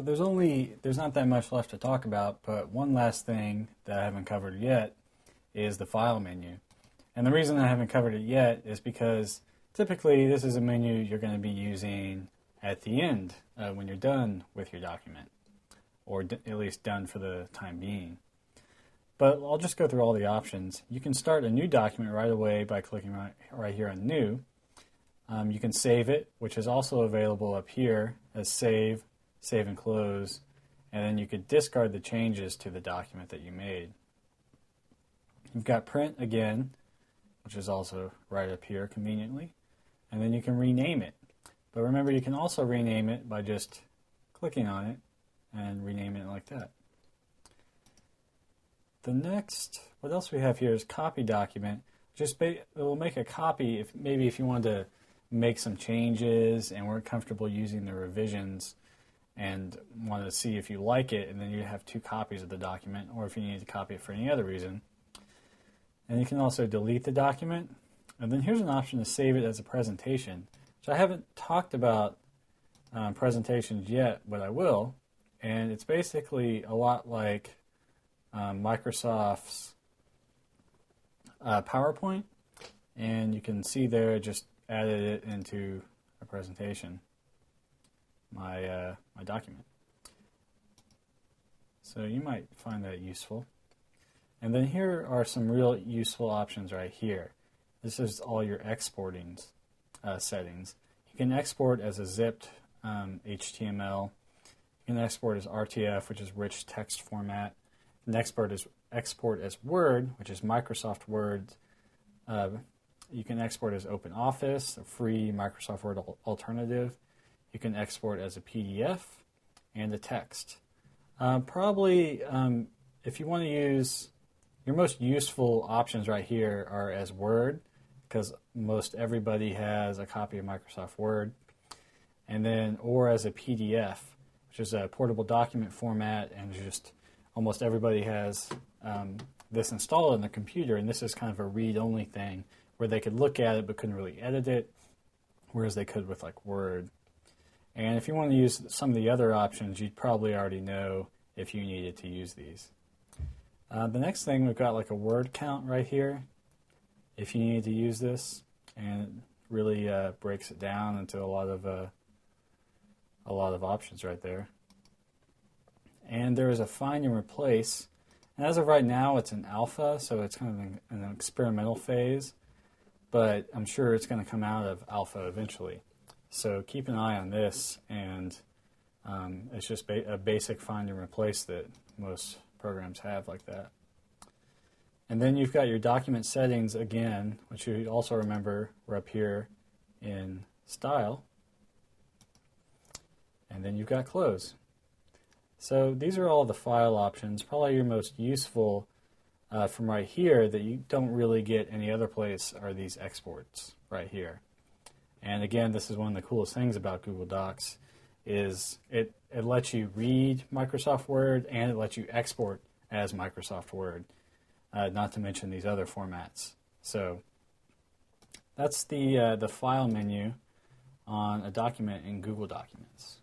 So there's not that much left to talk about, but one last thing that I haven't covered yet is the file menu. And the reason I haven't covered it yet is because typically this is a menu you're going to be using at the end when you're done with your document, or at least done for the time being. But I'll just go through all the options. You can start a new document right away by clicking right here on New. You can save it, which is also available up here as Save, Save and Close, and then you could discard the changes to the document that you made. You've got Print again, which is also right up here conveniently, and then you can rename it. But remember, you can also rename it by just clicking on it and renaming it like that. The next, what else we have here is Copy Document. It will make a copy if you wanted to make some changes and weren't comfortable using the revisions and wanted to see if you like it, and then you have two copies of the document, or if you need to copy it for any other reason. And you can also delete the document. And then here's an option to save it as a presentation. So I haven't talked about presentations yet, but I will. And it's basically a lot like Microsoft's PowerPoint. And you can see there, just added it into a presentation, my document. So you might find that useful. And then here are some real useful options right here. This is all your exporting settings. You can export as a zipped HTML. You can export as RTF, which is rich text format. You can export as Word, which is Microsoft Word. You can export as OpenOffice, a free Microsoft Word alternative. You can export as a PDF and a text. Probably, if you want to use, your most useful options right here are as Word, because most everybody has a copy of Microsoft Word, and then or as a PDF, which is a portable document format, and just almost everybody has this installed on their computer, and this is kind of a read-only thing where they could look at it but couldn't really edit it, whereas they could with like Word. And if you want to use some of the other options, you'd probably already know if you needed to use these. The next thing, we've got like a word count right here if you needed to use this, and it really breaks it down into a lot of options right there. And there is a find and replace, and as of right now it's an alpha, so it's kind of an experimental phase, but I'm sure it's going to come out of alpha eventually. So keep an eye on this, and it's just a basic find and replace that most programs have like that. And then you've got your document settings again, which you also remember were up here in Style. And then you've got Close. So these are all the file options. Probably your most useful from right here that you don't really get any other place are these exports right here. And again, this is one of the coolest things about Google Docs is it lets you read Microsoft Word and it lets you export as Microsoft Word, not to mention these other formats. So that's the file menu on a document in Google Documents.